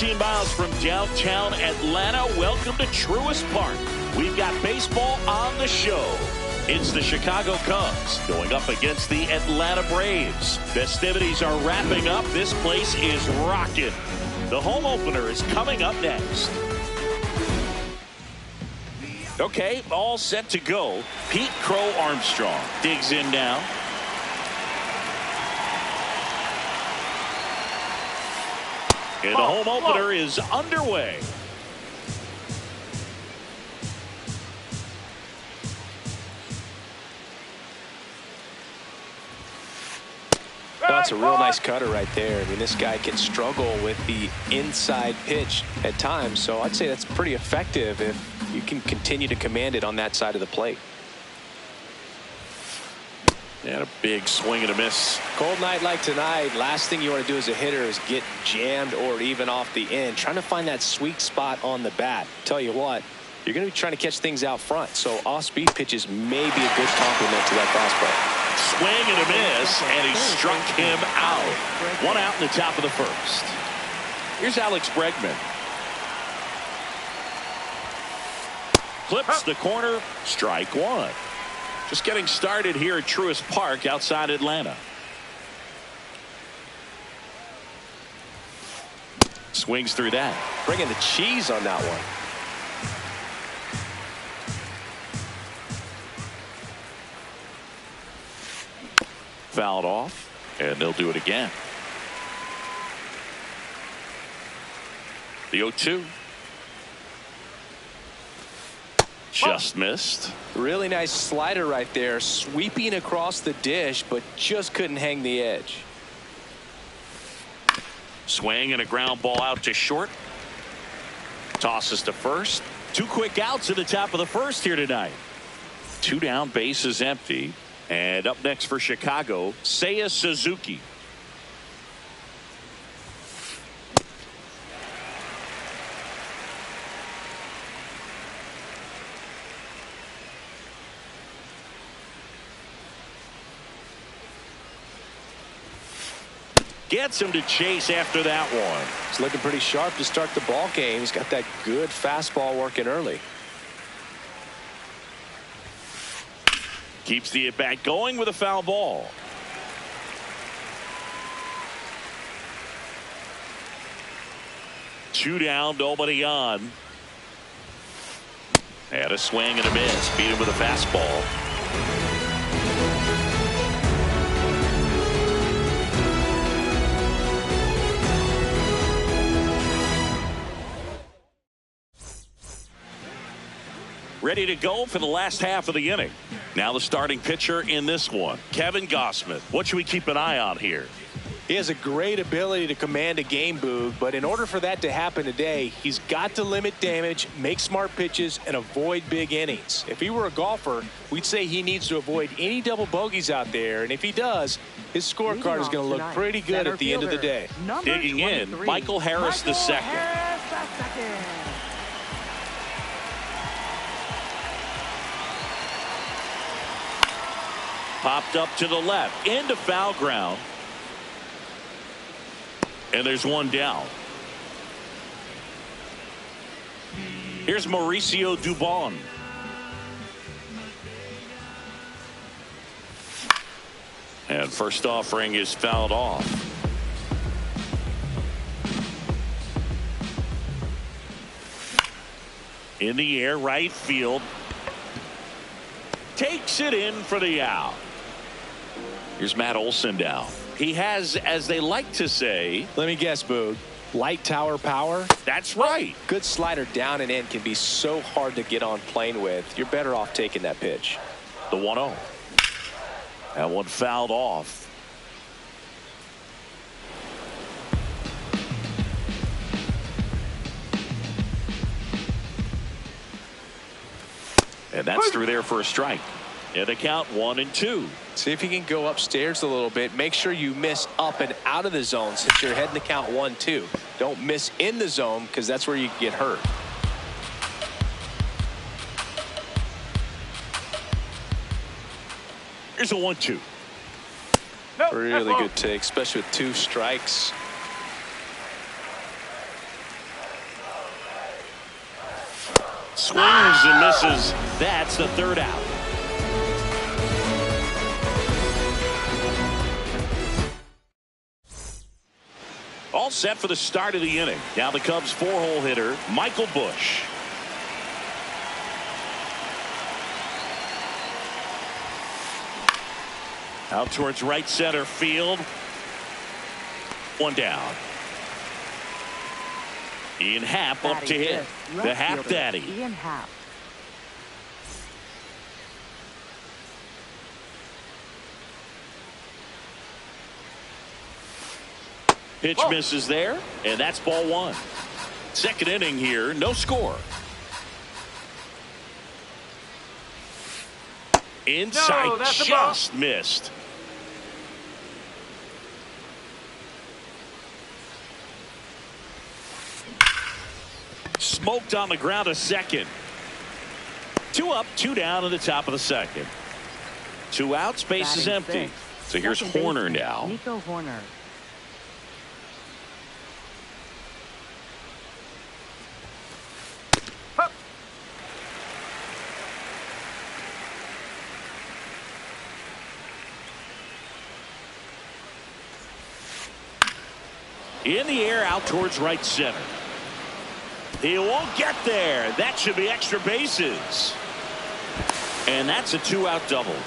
15 miles from downtown Atlanta. Welcome to Truist Park. We've got baseball on the show. It's the Chicago Cubs going up against the Atlanta Braves. Festivities are wrapping up. This place is rocking. The home opener is coming up next. Okay, all set to go. Pete Crow Armstrong digs in now. And the home opener is underway. That's a real nice cutter right there. I mean, this guy can struggle with the inside pitch at times, so I'd say that's pretty effective if you can continue to command it on that side of the plate. And a big swing and a miss. Cold night like tonight, last thing you want to do as a hitter is get jammed or even off the end. Trying to find that sweet spot on the bat. Tell you what, you're going to be trying to catch things out front, so off-speed pitches may be a good complement to that fastball. Swing and a miss, and he struck him out. One out in the top of the first. Here's Alex Bregman. Clips the corner, strike one. Just getting started here at Truist Park outside Atlanta. Swings through that. Bringing the cheese on that one. Fouled off, and they'll do it again. The 0-2. Just missed. Really nice slider right there, sweeping across the dish, but just couldn't hang the edge. Swing and a ground ball out to short. Tosses to first. Two quick outs at the top of the first here tonight. Two down, bases empty. And up next for Chicago, Seiya Suzuki. Gets him to chase after that one. He's looking pretty sharp to start the ball game. He's got that good fastball working early. Keeps the at-bat going with a foul ball. Two down, nobody on. And a swing and a miss. Beat him with a fastball. Ready to go for the last half of the inning. Now the starting pitcher in this one, Kevin Gausman. What should we keep an eye on here? He has a great ability to command a game, Boog, but in order for that to happen today, he's got to limit damage, make smart pitches, and avoid big innings. If he were a golfer, we'd say he needs to avoid any double bogeys out there, and if he does, his scorecard is going to look pretty good at the end of the day. Digging in, Michael Harris II. Popped up to the left, into foul ground. And there's one down. Here's Mauricio Dubon. And first offering is fouled off. In the air, right field. Takes it in for the out. Here's Matt Olson down. He has, as they like to say, let me guess, Boog, light tower power. That's right. Good slider down and in can be so hard to get on plane with. You're better off taking that pitch. The 1-0. That one fouled off. And that's through there for a strike. And the count 1-2. See if you can go upstairs a little bit. Make sure you miss up and out of the zone since you're heading to count 1-2. Don't miss in the zone because that's where you get hurt. Here's a 1-2. Really good take, especially with two strikes. Swings and misses. That's the third out. All set for the start of the inning. Now the Cubs four-hole hitter, Michael Busch. Out towards right center field. One down. Ian Happ up to hit. The Happ Daddy. Ian Happ. Pitch misses there, and that's ball one. Second inning here, no score. Inside, just missed. Smoked on the ground to second. 2 up, 2 down in the top of the second. 2 outs, base is empty. So here's Horner now. Nico Horner. In the air, out towards right center. He won't get there. That should be extra bases. And that's a 2-out double.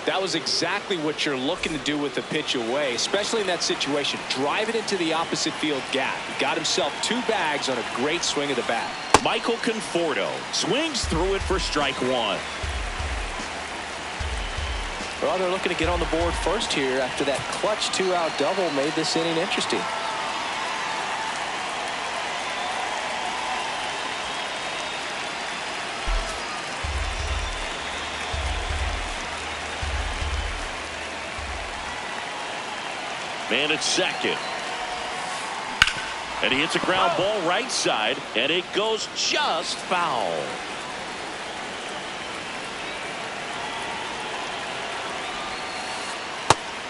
That was exactly what you're looking to do with the pitch away, especially in that situation. Drive it into the opposite field gap. He got himself 2 bags on a great swing of the bat. Michael Conforto swings through it for strike 1. Well, they're looking to get on the board first here after that clutch 2-out double made this inning interesting. Man at second. And he hits a ground ball right side, and it goes just foul.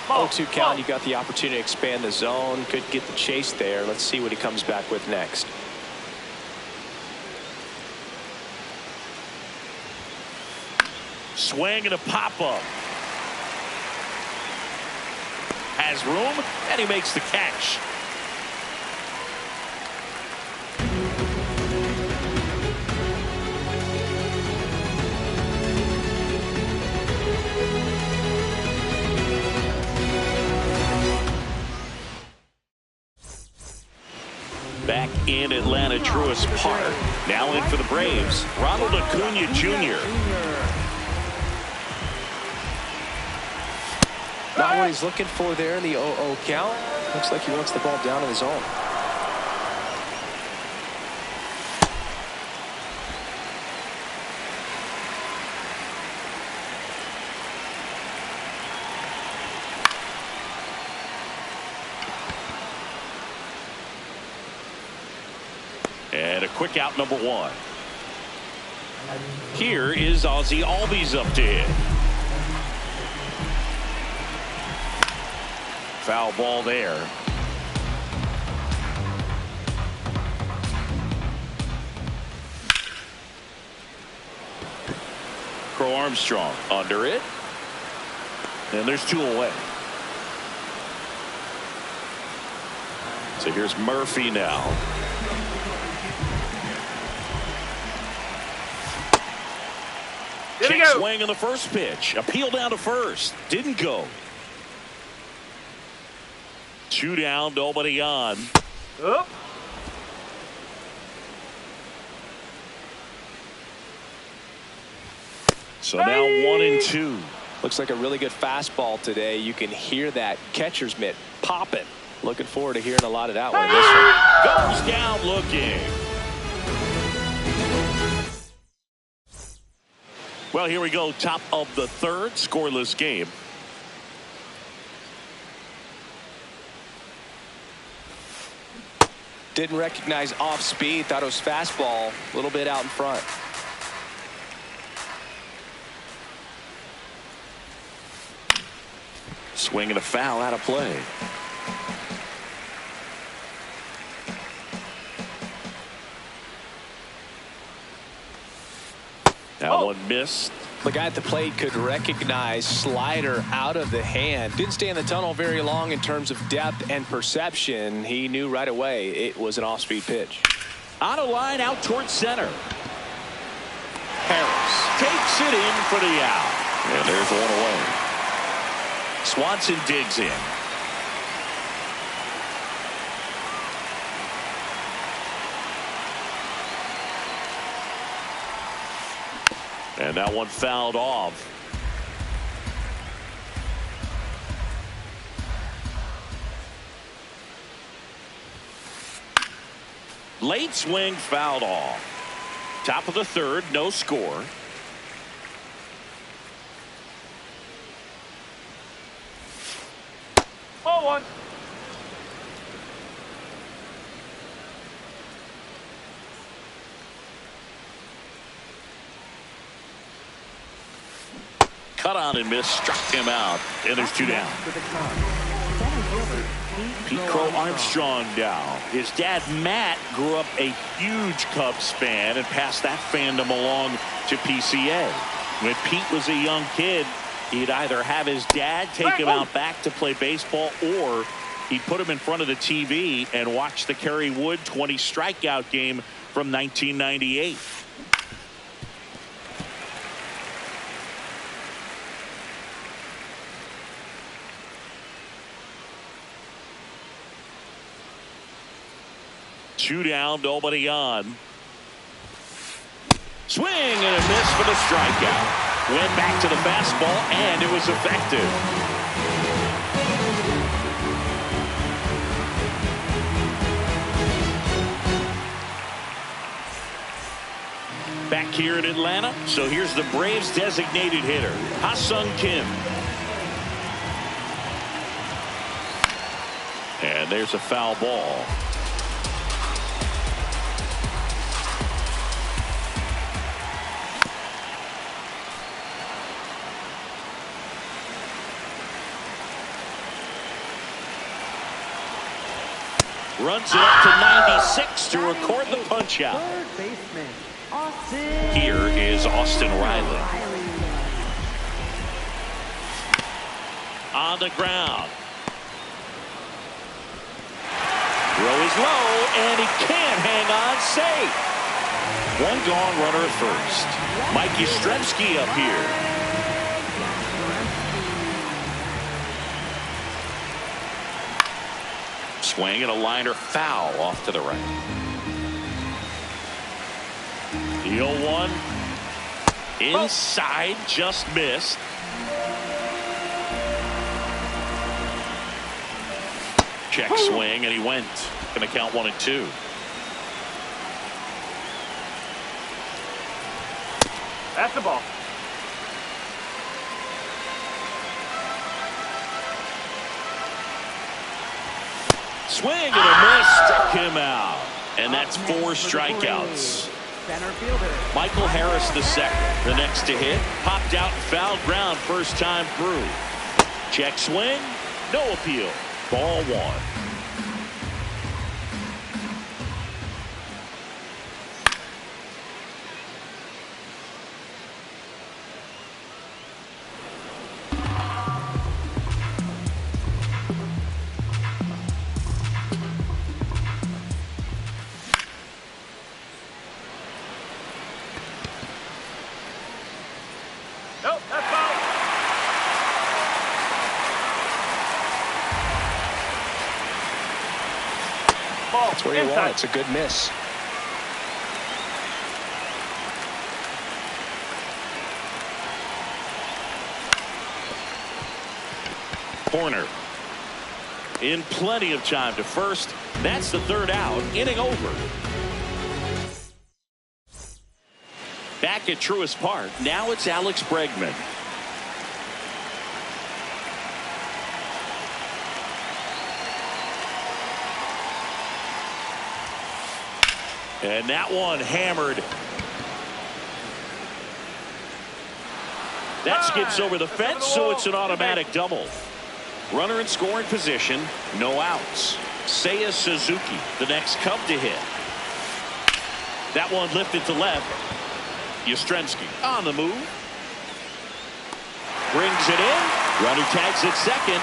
Ball 0-2 count. You got the opportunity to expand the zone. Could get the chase there. Let's see what he comes back with next. Swing and a pop-up. Has room, and he makes the catch. Back in Atlanta, Truist Park. Now in for the Braves, Ronald Acuna Jr. Not what he's looking for there in the 0-0 count. Looks like he wants the ball down in his zone. And a quick out, number 1. Here is Ozzie Albies up to hit. Foul ball there. Crow Armstrong under it. And there's 2 away. So here's Murphy now. Check swing on the first pitch. Appeal down to first. Didn't go. 2 down, nobody on. Up. So now 1-2. Looks like a really good fastball today. You can hear that catcher's mitt popping. Looking forward to hearing a lot of that one in this one. Goes down looking. Well, here we go. Top of the third. Scoreless game. Didn't recognize off speed. Thought it was fastball. A little bit out in front. Swing and a foul out of play. one missed. The guy at the plate could recognize slider out of the hand. Didn't stay in the tunnel very long in terms of depth and perception. He knew right away it was an off-speed pitch. On a line out towards center. Harris takes it in for the out. And there's one away. Swanson digs in. And that one fouled off. Late swing fouled off. Top of the third, no score. Ball one. Cut on and miss, struck him out, and there's two down. Pete Crow Armstrong now. His dad Matt grew up a huge Cubs fan and passed that fandom along to PCA. When Pete was a young kid, he'd either have his dad take him out back to play baseball, or he'd put him in front of the TV and watch the Kerry Wood 20 strikeout game from 1998. Two down, nobody on. Swing and a miss for the strikeout. Went back to the fastball, and it was effective. Back here in Atlanta, so here's the Braves designated hitter, Ha-Sung Kim. And there's a foul ball. Runs it up to 96 to record the punch out. Here is Austin Riley. On the ground. Throw is low, and he can't hang on safe. One gone, runner at first. Mike Yastrzemski up here. Swing and a liner foul off to the right. The 0-1 inside, just missed. Check swing, and he went. Going to count 1-2. That's the ball. Swing and a miss, struck him out. And that's 4 strikeouts. Michael Harris the second. The next to hit. Popped out and fouled ground first time through. Check swing. No appeal. Ball one. Nope, that's foul. Ball. That's where you Inside. want it. It's a good miss. Corner. In plenty of time to first. That's the third out. Inning over. Back at Truist Park. Now it's Alex Bregman. And that one hammered. That skips over the fence, so it's an automatic double. Runner in scoring position, no outs. Seiya Suzuki, the next Cub to hit. That one lifted to left. Yastrzemski on the move. Brings it in. Runner tags at second.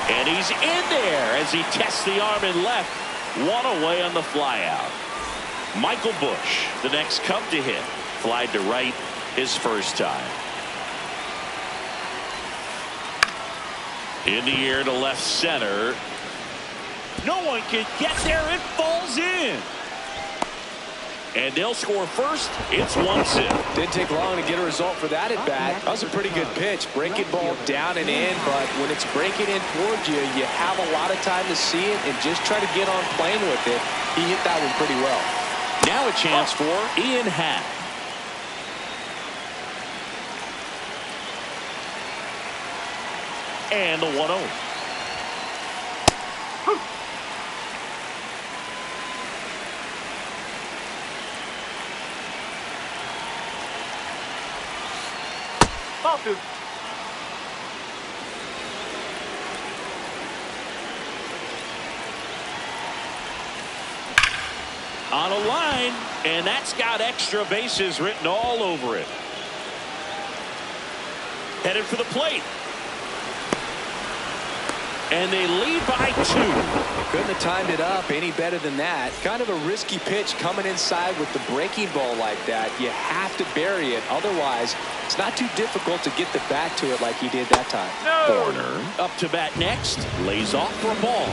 And he's in there as he tests the arm in left. One away on the flyout. Michael Busch, the next Cub to hit. Flied to right his first time. In the air to left center. No one can get there. It falls in. And they'll score first. It's 1-0. Didn't take long to get a result for that at bat. That was a pretty good pitch. Breaking ball down and in, but when it's breaking in towards you, you have a lot of time to see it and just try to get on playing with it. He hit that one pretty well. Now a chance for Ian Happ. And the 1-0. On a line, and that's got extra bases written all over it. Headed for the plate. And they lead by 2. Couldn't have timed it up any better than that. Kind of a risky pitch coming inside with the breaking ball like that. You have to bury it. Otherwise, it's not too difficult to get the bat to it like he did that time. Corner up to bat next. Lays off for a ball.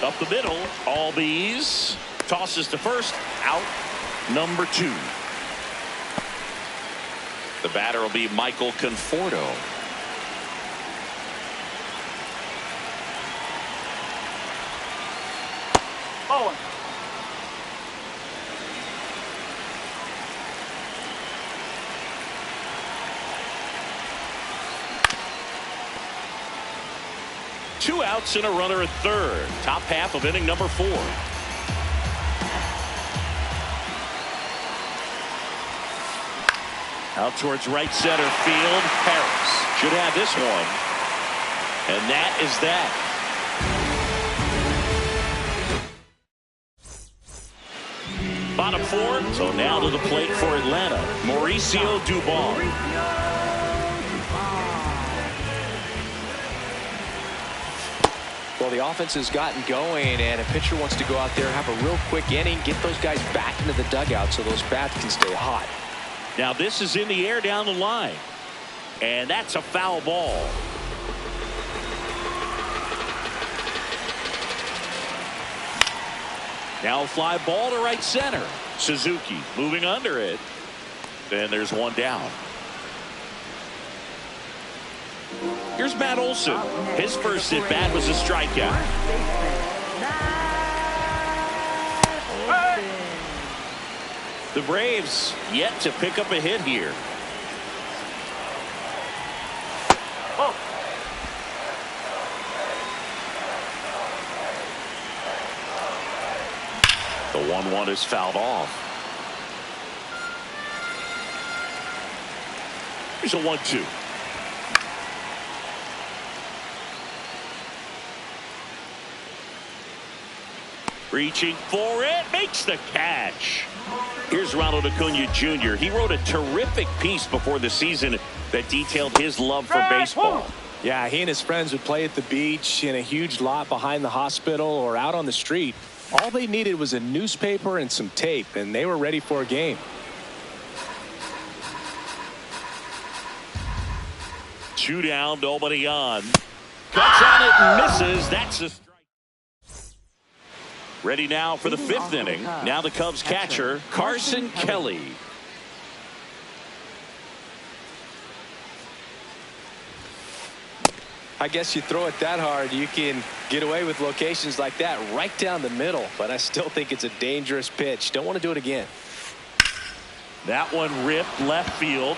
Up the middle. All these. Tosses to first. Out. Number 2. The batter will be Michael Conforto. Oh. Two outs and a runner at third. Top half of inning number 4. Out towards right center field. Harris should have this one. And that is that. Bottom 4. So now to the plate for Atlanta. Mauricio Dubon. Well, the offense has gotten going, and a pitcher wants to go out there, have a real quick inning, get those guys back into the dugout so those bats can stay hot. Now this is in the air down the line. And that's a foul ball. Now a fly ball to right center. Suzuki moving under it. Then there's one down. Here's Matt Olson. His first at bat was a strikeout. The Braves yet to pick up a hit here. Oh. The 1-1 is fouled off. Here's a 1-2. Reaching for it, makes the catch. Here's Ronald Acuna Jr. He wrote a terrific piece before the season that detailed his love for baseball. Yeah, he and his friends would play at the beach, in a huge lot behind the hospital, or out on the street. All they needed was a newspaper and some tape, and they were ready for a game. Two down, nobody on. Cuts on it and misses. That's a strike. Ready now for the 5th inning. Now the Cubs catcher, Carson Kelly. I guess you throw it that hard, you can get away with locations like that right down the middle. But I still think it's a dangerous pitch. Don't want to do it again. That one ripped left field.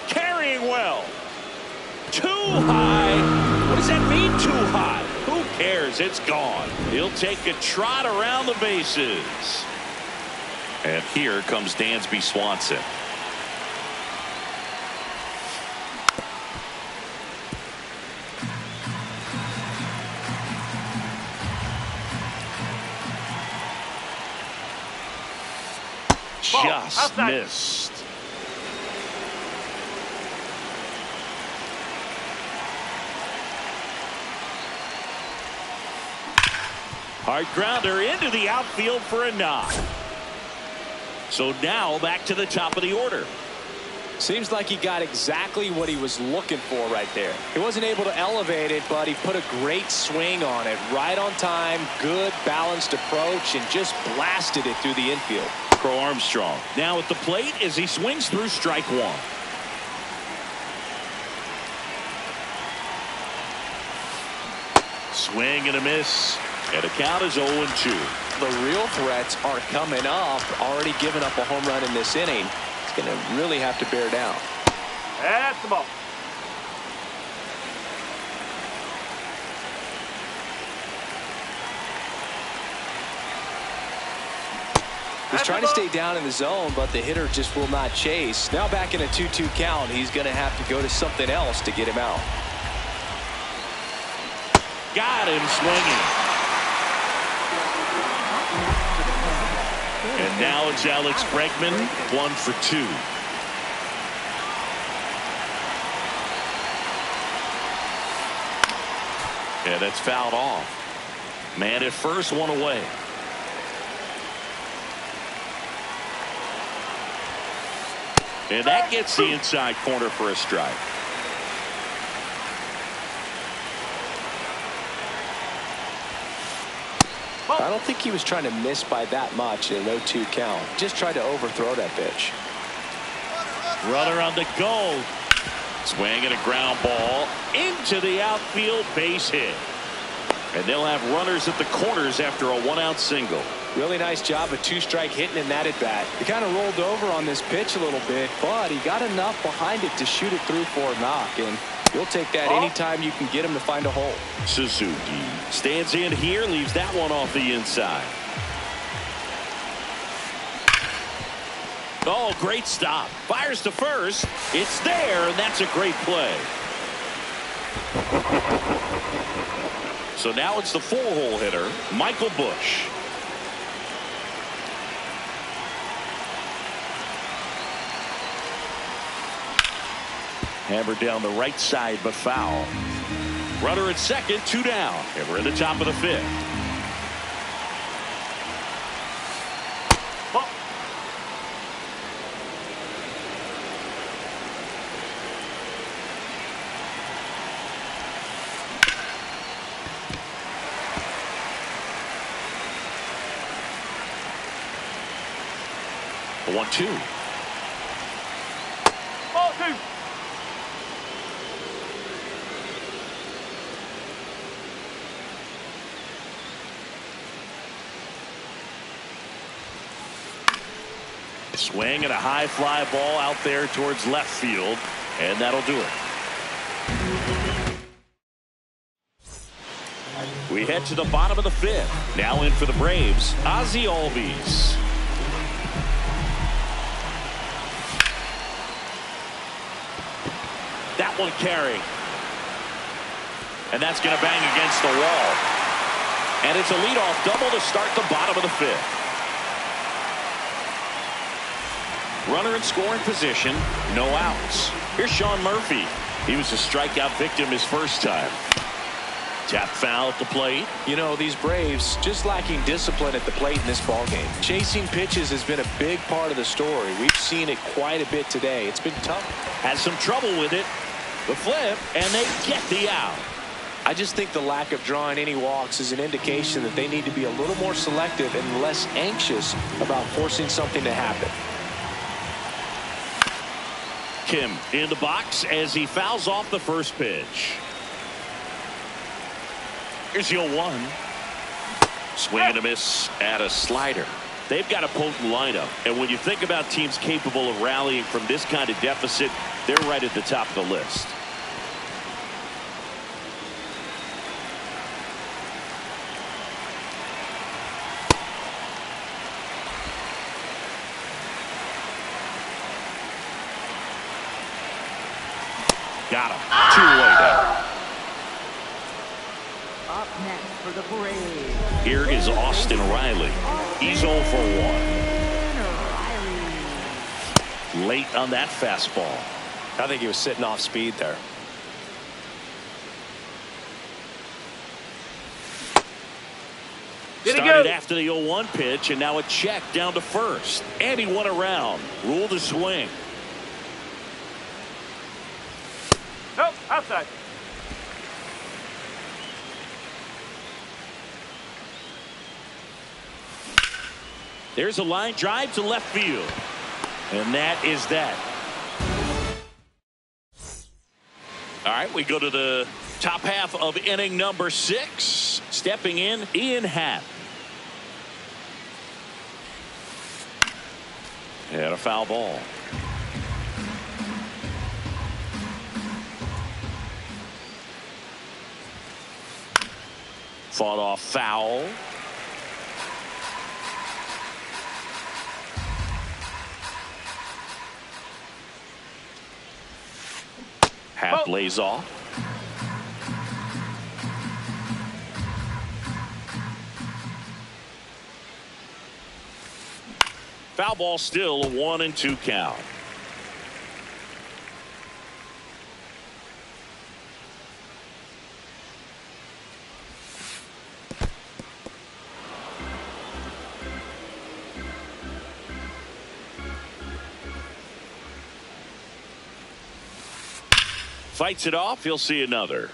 Carrying well. Too high. What does that mean, too high? Who cares? It's gone. He'll take a trot around the bases. And here comes Dansby Swanson. Just missed. Hard grounder into the outfield for a knock. So now back to the top of the order. Seems like he got exactly what he was looking for right there. He wasn't able to elevate it, but he put a great swing on it. Right on time, good balanced approach, and just blasted it through the infield. Crow Armstrong now at the plate as he swings through strike one. Swing and a miss. And the count is 0-2. The real threats are coming up. Already giving up a home run in this inning. It's going to really have to bear down. That's the ball. He's trying to stay down in the zone, but the hitter just will not chase. Now back in a 2-2 count, he's going to have to go to something else to get him out. Got him swinging. And now it's Alex Bregman, 1 for 2. Yeah, that's fouled off. Man at first, one away. And that gets the inside corner for a strike. I don't think he was trying to miss by that much in an 0-2 count. Just tried to overthrow that pitch. Runner on the go. Swing and a ground ball into the outfield, base hit. And they'll have runners at the corners after a 1-out single. Really nice job of 2-strike hitting in that at bat. He kind of rolled over on this pitch a little bit, but he got enough behind it to shoot it through for a knock. And you'll take that anytime you can get him to find a hole. Suzuki stands in here, leaves that one off the inside. Oh, great stop. Fires to first. It's there, and that's a great play. So now it's the 4-hole hitter, Michael Busch. Hammered down the right side, but foul. Runner at second, 2 down. And we're in the top of the 5th. The 1-2. Ball 2. Swing and a high fly ball out there towards left field, and that'll do it. We head to the bottom of the 5th. Now in for the Braves, Atl Vs. That one carrying. And that's going to bang against the wall. And it's a leadoff double to start the bottom of the 5th. Runner in scoring position, no outs. Here's Sean Murphy. He was a strikeout victim his first time. Tap foul at the plate. You know, these Braves just lacking discipline at the plate in this ballgame. Chasing pitches has been a big part of the story. We've seen it quite a bit today. It's been tough. Has some trouble with it. The flip, and they get the out. I just think the lack of drawing any walks is an indication that they need to be a little more selective and less anxious about forcing something to happen. Kim in the box as he fouls off the first pitch. Here's 0-1. Swing and a miss at a slider. They've got a potent lineup, and when you think about teams capable of rallying from this kind of deficit, they're right at the top of the list. Got him. 2-away now. Up next for the Braves. Here is Austin Riley. He's 0 for 1. late on that fastball. I think he was sitting off speed there. Started after the 0-1 pitch, and now a check down to first. And he went around. Ruled a swing. Nope, outside. There's a line drive to left field. And that is that. All right, we go to the top half of inning number 6. Stepping in, Ian Happ. And a foul ball. Fought off foul. Happ lays off. Foul ball, still a 1-2 count. Fights it off. He'll see another.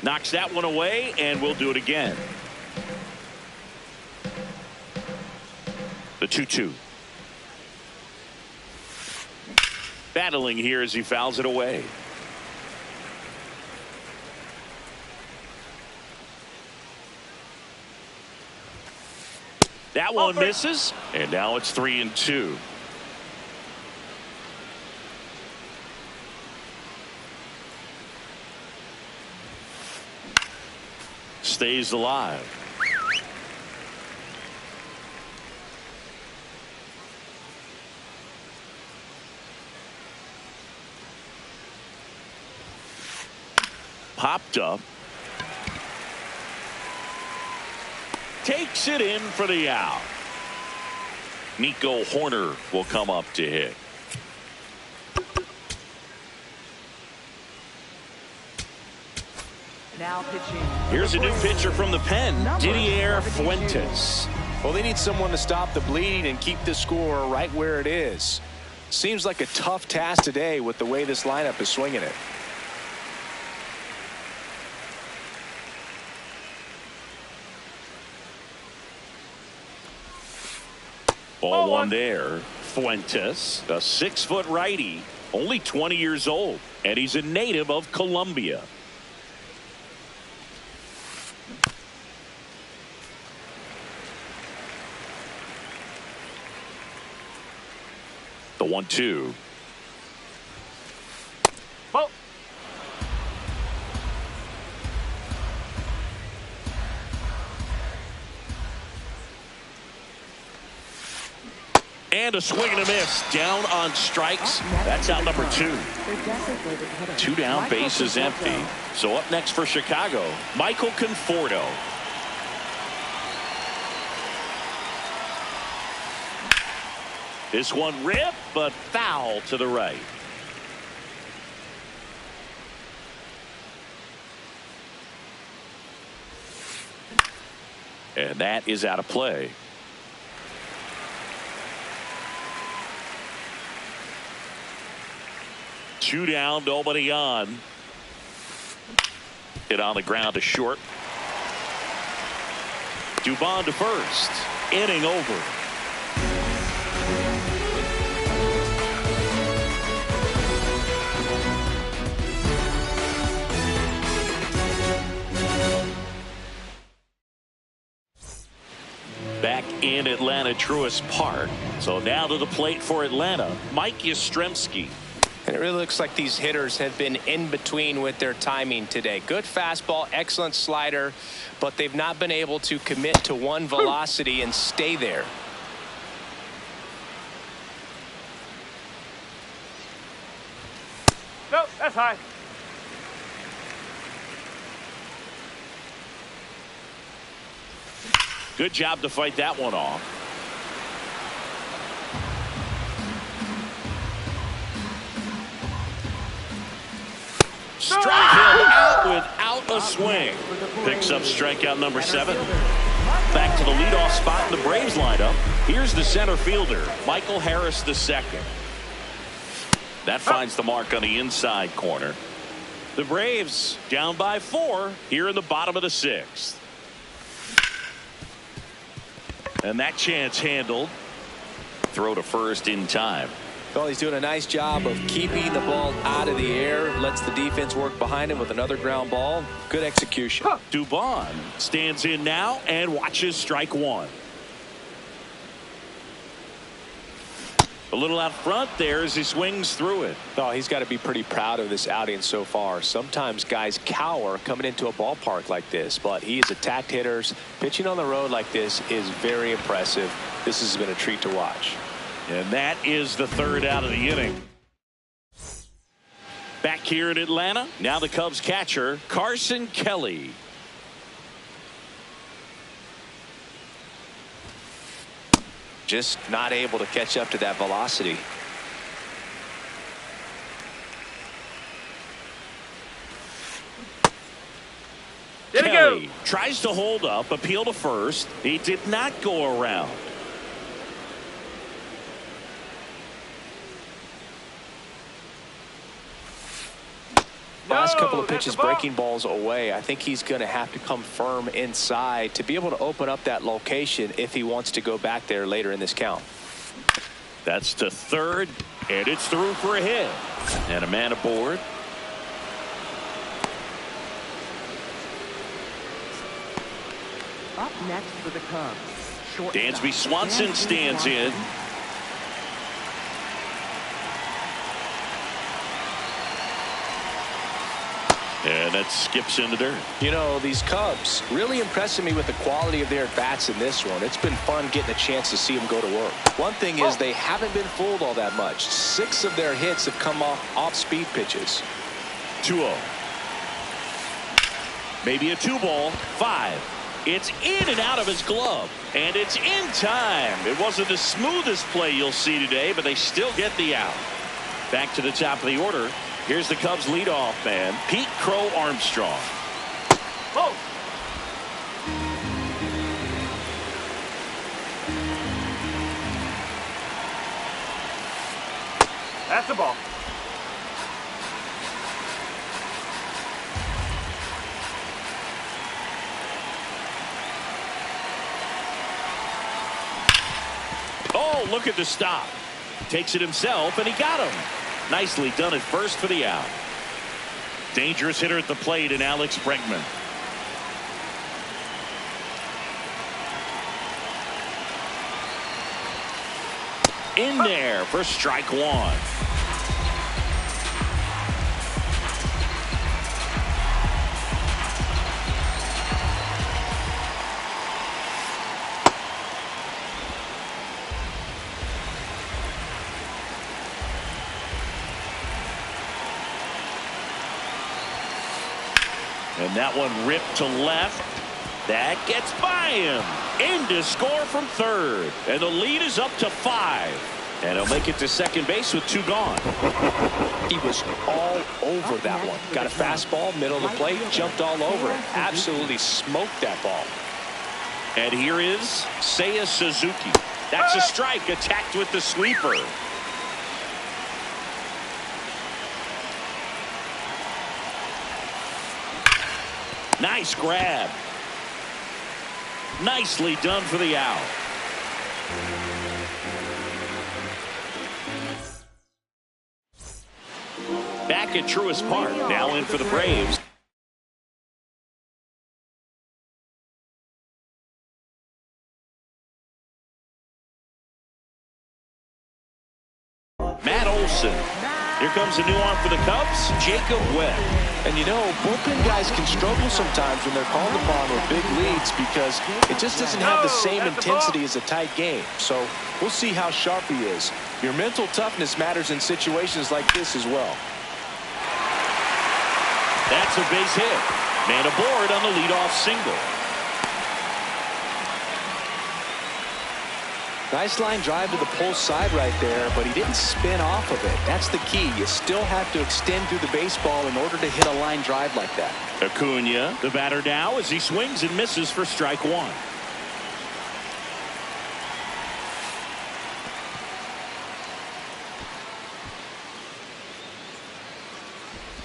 Knocks that one away, and we'll do it again. The 2-2. Battling here as he fouls it away. That one misses, and now it's 3-2. Stays alive. Popped up. Takes it in for the out. Nico Horner will come up to hit. Now pitching. Here's a new pitcher from the pen, Didier Fuentes. Well, they need someone to stop the bleeding and keep the score right where it is. Seems like a tough task today with the way this lineup is swinging it. Ball one there. Fuentes, a 6-foot righty, only 20 years old, and he's a native of Colombia. The 1-2. Ball. And a swing and a miss. Down on strikes. That's out number 2. 2 down, base is empty. So up next for Chicago, Michael Conforto. This one ripped, but foul to the right. And that is out of play. Two down, nobody on. Hit on the ground to short. Dubon to first. Inning over. Back in Atlanta, Truist Park. So now to the plate for Atlanta, Mike Yastrzemski. And it really looks like these hitters have been in between with their timing today. Good fastball, excellent slider, but they've not been able to commit to one velocity and stay there. Nope, that's high. Good job to fight that one off. Strike him out without a swing. Picks up strikeout number 7. Back to the leadoff spot in the Braves lineup. Here's the center fielder, Michael Harris II. That finds the mark on the inside corner. The Braves down by 4 here in the bottom of the 6th. And that chance handled. Throw to first in time. Well, he's doing a nice job of keeping the ball out of the air. Lets the defense work behind him with another ground ball. Good execution. Dubon stands in now and watches strike 1. A little out front there as he swings through it. Oh, he's got to be pretty proud of this outing so far. Sometimes guys cower coming into a ballpark like this, but he has attacked hitters. Pitching on the road like this is very impressive. This has been a treat to watch. And that is the 3rd out of the inning. Back here in Atlanta, now the Cubs catcher, Carson Kelly. Just not able to catch up to that velocity. Kelly tries to hold up, appeal to first. He did not go around. Last couple of pitches breaking balls away. I think he's going to have to come firm inside to be able to open up that location if he wants to go back there later in this count. That's to third, and it's through for a hit. And a man aboard. Up next for the Cubs, Dansby Swanson stands in. And that skips into dirt. You know, these Cubs really impressing me with the quality of their at-bats in this one. It's been fun getting a chance to see them go to work. One thing is they haven't been fooled all that much. 6 of their hits have come off-speed pitches. 2-0. Maybe a 2-ball. 5. It's in and out of his glove. And it's in time. It wasn't the smoothest play you'll see today, but they still get the out. Back to the top of the order. Here's the Cubs leadoff man, Pete Crow Armstrong. Oh. That's the ball. Oh, look at the stop. Takes it himself, and he got him. Nicely done at first for the out. Dangerous hitter at the plate in Alex Bregman. In there for strike 1. And that one ripped to left. That gets by him. In to score from third. And the lead is up to 5. And he'll make it to second base with 2 gone. He was all over that one. Got a fastball, middle of the plate, jumped all over it. Absolutely smoked that ball. And here is Seiya Suzuki. That's a strike, attacked with the sweeper. Nice grab. Nicely done for the out. Back at Truist Park, now in for the Braves. Matt Olson. Here comes a new arm for the Cubs, Jacob Webb. And you know, bullpen guys can struggle sometimes when they're called upon with big leads because it just doesn't have the same intensity as a tight game. So we'll see how sharp he is. Your mental toughness matters in situations like this as well. That's a base hit. Man aboard on the leadoff single. Nice line drive to the pull side right there, but he didn't spin off of it. That's the key. You still have to extend through the baseball in order to hit a line drive like that. Acuna, the batter now, as he swings and misses for strike one.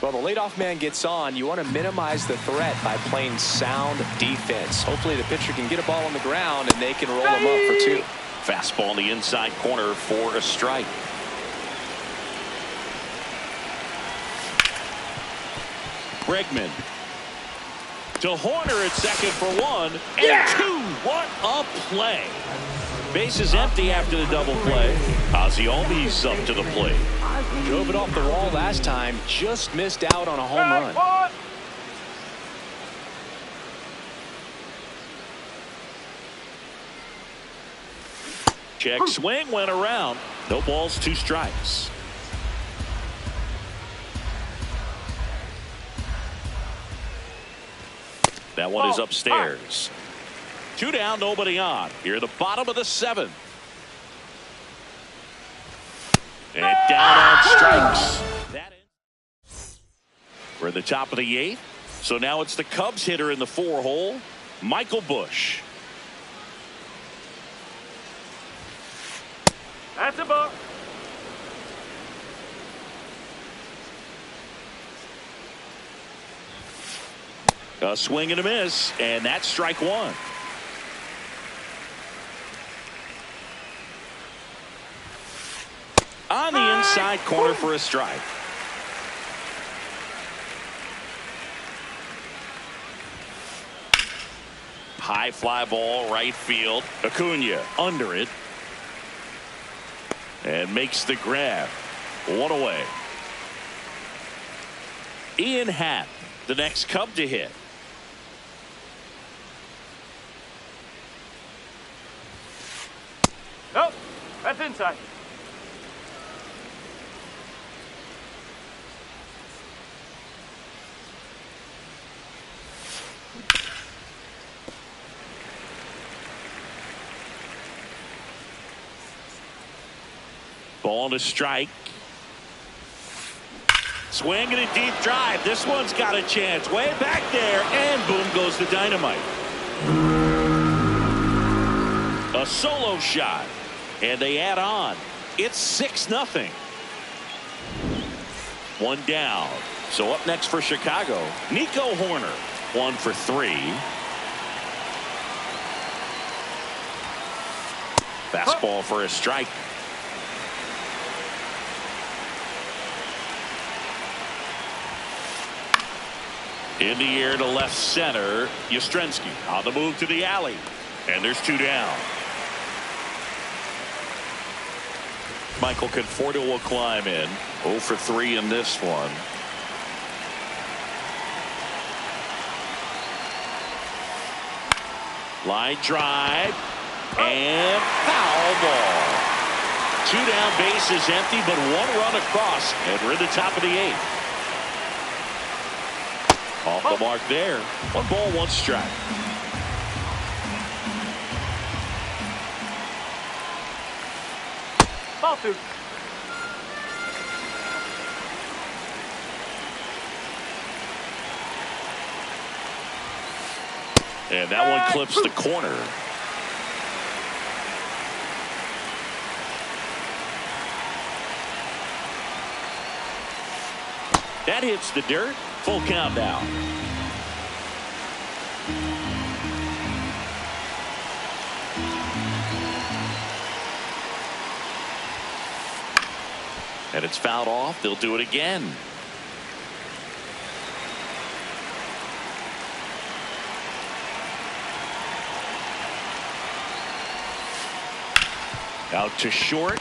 Well, the leadoff man gets on. You want to minimize the threat by playing sound defense. Hopefully the pitcher can get a ball on the ground and they can roll him up for two. Fastball in the inside corner for a strike. Bregman to Horner at second for one and two. What a play. Base is empty after the double play. Ozzie Albies up to the plate. Drove it off the wall last time. Just missed out on a home run. Check swing went around. No balls, two strikes. That one is upstairs. Two down, nobody on. Here at the bottom of the seventh. And down on strikes. We're at the top of the eighth. So now it's the Cubs hitter in the four hole, Michael Busch. That's a ball. A swing and a miss, and that's strike one. On the inside corner for a strike. High fly ball, right field. Acuna under it. And makes the grab. One away. Ian Happ, the next Cub to hit. Nope, that's inside. Ball to strike. Swing and a deep drive. This one's got a chance. Way back there. And boom goes the dynamite. A solo shot. And they add on. It's 6-0. One down. So up next for Chicago, Nico Horner. 1 for 3. Fastball for a strike. In the air to left center, Yastrzemski on the move to the alley. And there's 2 down. Michael Conforto will climb in. 0 for 3 in this one. Line drive. And foul ball. 2 down, base is empty, but 1 run across. And we're in the top of the 8th. Off the mark there. 1 ball, 1 strike. Ball 2. And that one clips the corner. That hits the dirt. Full count now. And it's fouled off. They'll do it again. Out to short.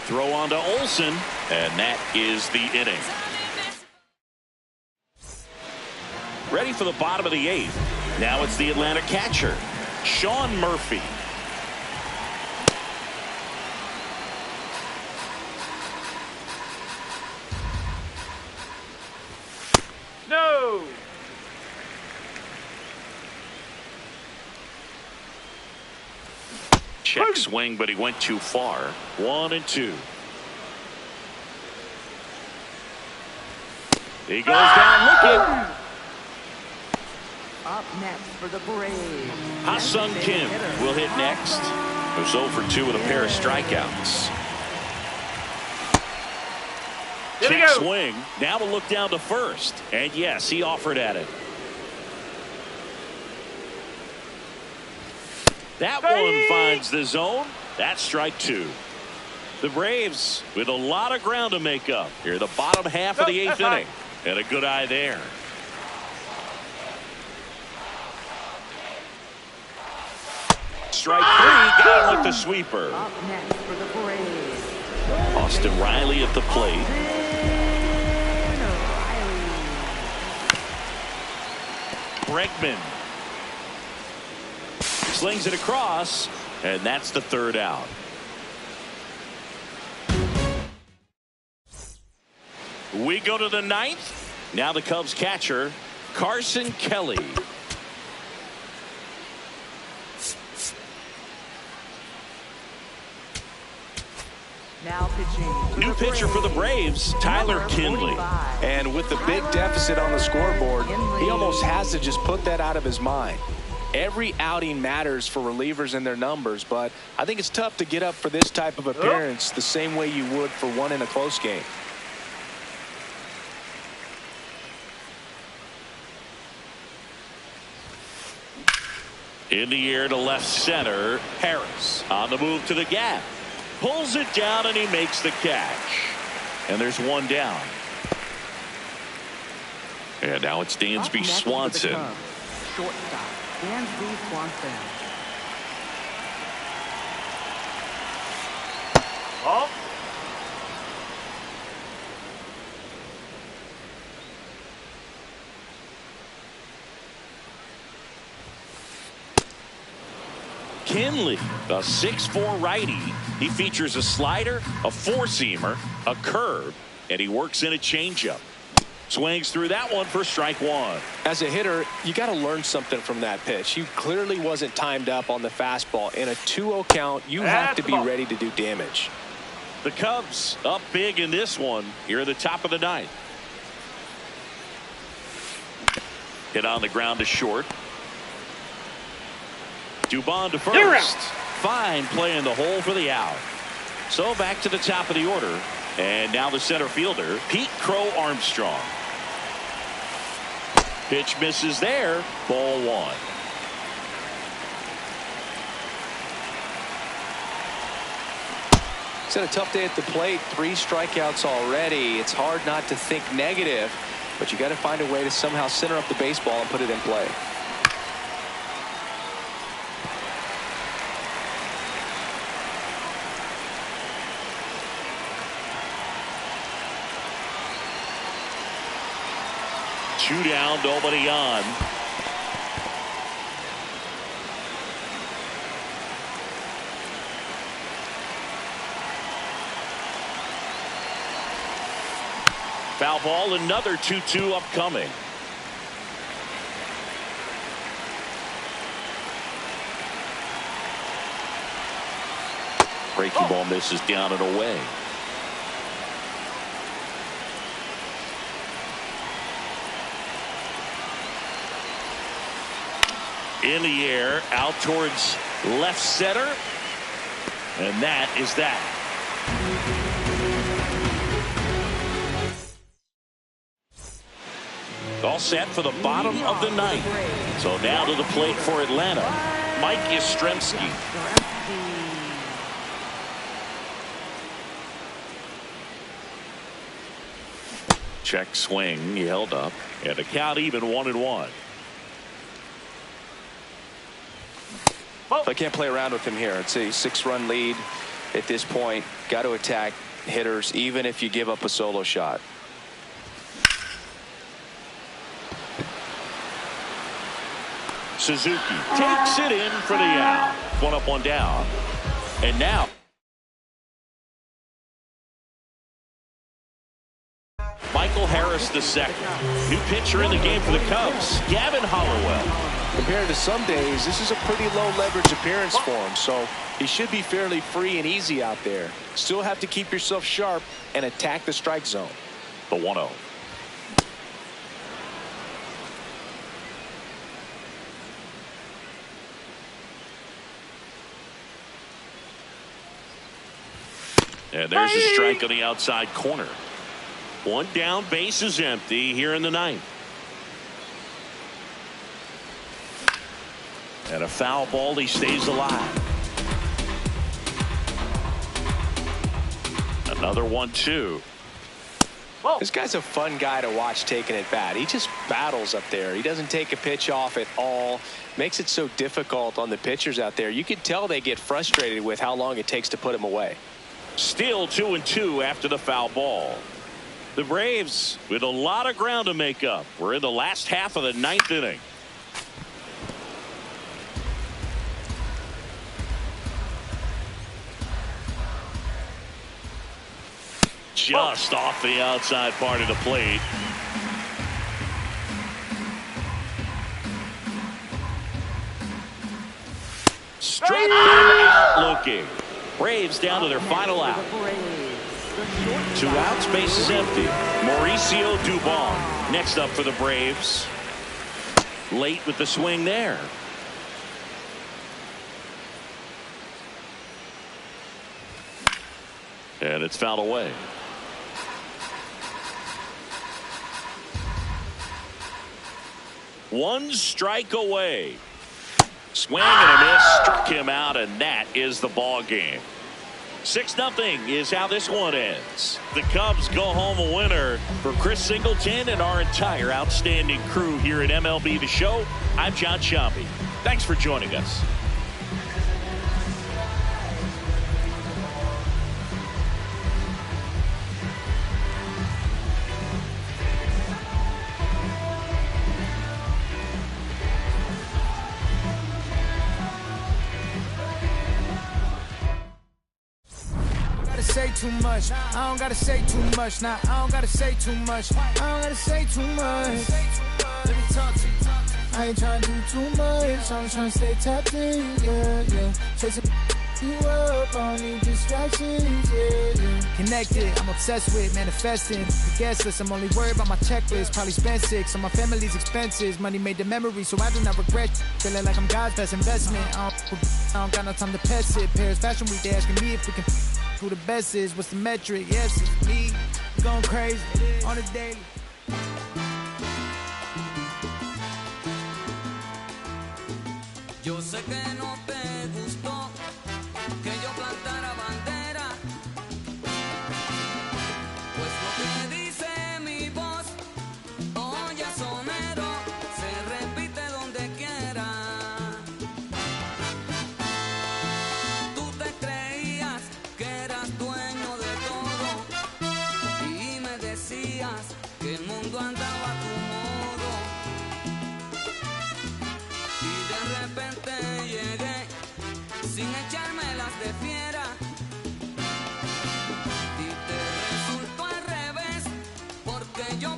throw on to Olsen, and that is the inning. Ready for the bottom of the 8th. Now it's the Atlanta catcher, Sean Murphy. No. Check swing, but he went too far. 1-2. He goes down looking. Up next for the Braves, Ha-Sung Kim will hit next. Goes 0 for 2 with a pair of strikeouts. Check swing. Now we'll look down to first. And yes, he offered at it. That one finds the zone. That's strike 2. The Braves with a lot of ground to make up here, the bottom half of the 8th inning. And a good eye there. Strike 3, got him with the sweeper. up next for the Braves, Austin Riley at the plate. Bregman slings it across, and that's the 3rd out. We go to the 9th. Now the Cubs catcher, Carson Kelly. Now pitching. New pitcher for the Braves, Tyler Kinley. And with the big deficit on the scoreboard, he almost has to just put that out of his mind. Every outing matters for relievers and their numbers, but I think it's tough to get up for this type of appearance the same way you would for one in a close game. In the air to left center, Harris on the move to the gap. Pulls it down and he makes the catch. And there's one down. And now it's Dansby Swanson. Shortstop, Dansby Swanson. Ball. Kinley, a 6'4" righty. He features a slider, a four-seamer, a curve, and he works in a changeup. Swings through that one for strike 1. As a hitter, you got to learn something from that pitch. He clearly wasn't timed up on the fastball. In a 2-0 count, you have to be ready to do damage. The Cubs up big in this one here at the top of the 9th. Hit on the ground to short. Dubon to first. Fine play in the hole for the out. So back to the top of the order. And now the center fielder, Pete Crow Armstrong. Pitch misses there. Ball 1. He's had a tough day at the plate. 3 strikeouts already. It's hard not to think negative, but you got to find a way to somehow center up the baseball and put it in play. Two down, nobody on. Foul ball, another 2-2 upcoming. Breaking ball misses down and away. In the air, out towards left center. And that is that. All set for the bottom of the 9th. So now to the plate for Atlanta, Mike Yastrzemski. Check swing, he held up, and the count even 1-1. I can't play around with him here. It's a 6-run lead. at this point. Got to attack hitters even if you give up a solo shot. Suzuki takes it in for the out. One up, one down. And now Michael Harris II. New pitcher in the game for the Cubs, Gavin Hollowell. Compared to some days, this is a pretty low leverage appearance for him, so he should be fairly free and easy out there. Still have to keep yourself sharp and attack the strike zone. The 1-0. And there's a strike on the outside corner. One down, base is empty here in the ninth. And a foul ball, he stays alive. Another 1-2. This guy's a fun guy to watch taking at bat. He just battles up there. He doesn't take a pitch off at all. Makes it so difficult on the pitchers out there. You can tell they get frustrated with how long it takes to put him away. Still 2-2 after the foul ball. The Braves with a lot of ground to make up. We're in the last half of the ninth inning. Just off the outside part of the plate. Struck him out looking. Braves down to their final out. 2 outs, base is empty. Mauricio Dubon next up for the Braves. Late with the swing there. And it's fouled away. One strike away. Swing and a miss, struck him out, and that is the ball game. 6-0 is how this one ends. The Cubs go home a winner. For Chris Singleton and our entire outstanding crew here at MLB The Show, I'm John Sciambi. Thanks for joining us. Say too much. I don't gotta say too much. Nah, I don't gotta say too much. I don't gotta say too much. Let me talk to you. I ain't trying to do too much. I'm trying to stay tapped in. Yeah, yeah. Chasing you up. I don't need distractions. Yeah, yeah. Connected. I'm obsessed with manifesting. The guest list. I'm only worried about my checklist. Probably spent 6 on my family's expenses. Money made the memory, so I do not regret. Feeling like I'm God's best investment. I don't got no time to pass it. Paris Fashion Week. They asking me if we can. Who the best is, what's the metric? Yes, it's me. Going crazy on a daily. Yo sé que no te gustó que yo plantara bandera, pues lo que dice mi voz, oye sonero, se repite donde quiera. Tú te creías que eras dueño de todo y me decías que el mundo andaba a tu modo y de repente llegué sin echármelas de fiesta.